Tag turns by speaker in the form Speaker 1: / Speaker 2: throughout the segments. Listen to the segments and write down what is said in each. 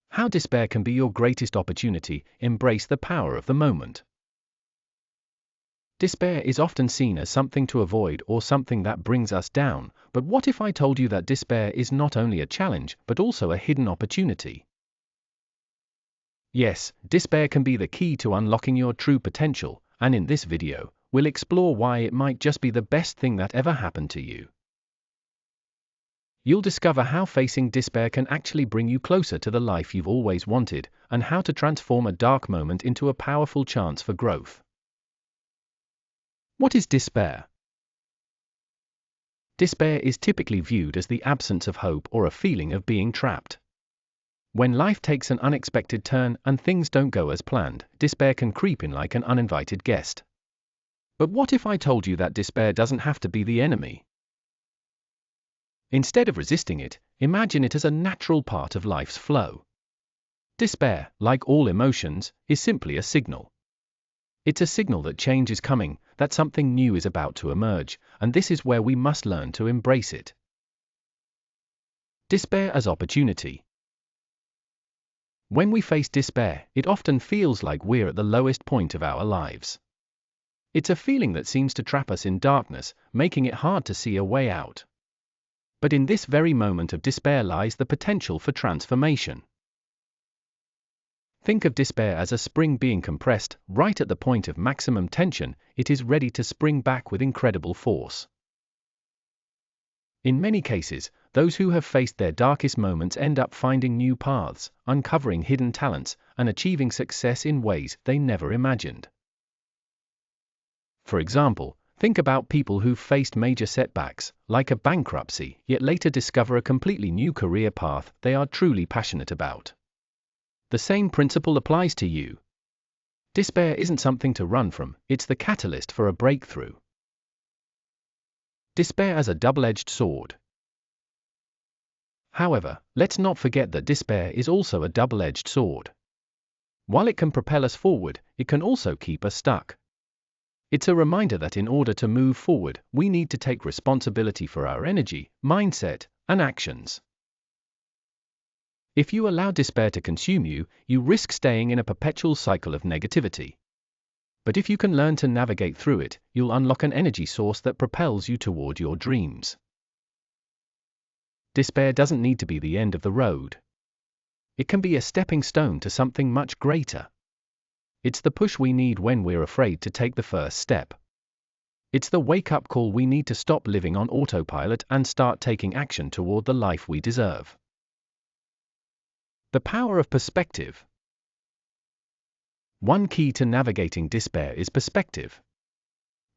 Speaker 1: How despair can be your greatest opportunity. Embrace the power of the moment. Despair is often seen as something to avoid or something that brings us down, but what if I told you that despair is not only a challenge but also a hidden opportunity? Yes, despair can be the key to unlocking your true potential, and in this video, we'll explore why it might just be the best thing that ever happened to you. You'll discover how facing despair can actually bring you closer to the life you've always wanted, and how to transform a dark moment into a powerful chance for growth. What is despair? Despair is typically viewed as the absence of hope or a feeling of being trapped. When life takes an unexpected turn and things don't go as planned, despair can creep in like an uninvited guest. But what if I told you that despair doesn't have to be the enemy? Instead of resisting it, imagine it as a natural part of life's flow. Despair, like all emotions, is simply a signal. It's a signal that change is coming, that something new is about to emerge, and this is where we must learn to embrace it. Despair as opportunity. When we face despair, it often feels like we're at the lowest point of our lives. It's a feeling that seems to trap us in darkness, making it hard to see a way out. But in this very moment of despair lies the potential for transformation. Think of despair as a spring being compressed, right at the point of maximum tension. It is ready to spring back with incredible force. In many cases, those who have faced their darkest moments end up finding new paths, uncovering hidden talents, and achieving success in ways they never imagined. For example, think about people who've faced major setbacks, like a bankruptcy, yet later discover a completely new career path they are truly passionate about. The same principle applies to you. Despair isn't something to run from, it's the catalyst for a breakthrough. Despair as a double-edged sword. However, let's not forget that despair is also a double-edged sword. While it can propel us forward, it can also keep us stuck. It's a reminder that in order to move forward, we need to take responsibility for our energy, mindset, and actions. If you allow despair to consume you, you risk staying in a perpetual cycle of negativity. But if you can learn to navigate through it, you'll unlock an energy source that propels you toward your dreams. Despair doesn't need to be the end of the road. It can be a stepping stone to something much greater. It's the push we need when we're afraid to take the first step. It's the wake-up call we need to stop living on autopilot and start taking action toward the life we deserve. The power of perspective. One key to navigating despair is perspective.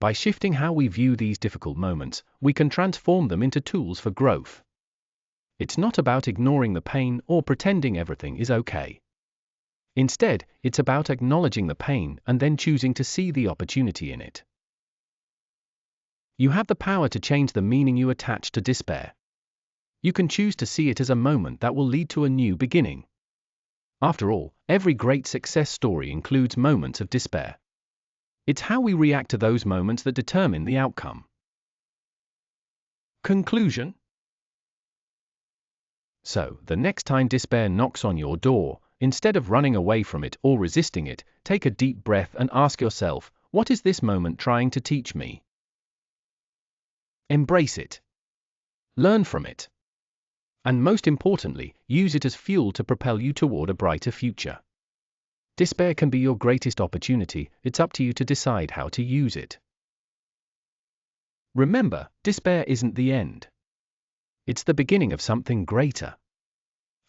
Speaker 1: By shifting how we view these difficult moments, we can transform them into tools for growth. It's not about ignoring the pain or pretending everything is okay. Instead, it's about acknowledging the pain and then choosing to see the opportunity in it. You have the power to change the meaning you attach to despair. You can choose to see it as a moment that will lead to a new beginning. After all, every great success story includes moments of despair. It's how we react to those moments that determine the outcome. Conclusion. So, the next time despair knocks on your door, instead of running away from it or resisting it, take a deep breath and ask yourself, what is this moment trying to teach me? Embrace it. Learn from it. And most importantly, use it as fuel to propel you toward a brighter future. Despair can be your greatest opportunity, it's up to you to decide how to use it. Remember, despair isn't the end. It's the beginning of something greater.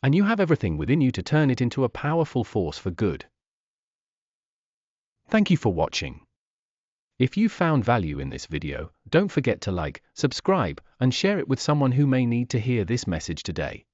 Speaker 1: And you have everything within you to turn it into a powerful force for good. Thank you for watching. If you found value in this video, don't forget to like, subscribe, and share it with someone who may need to hear this message today.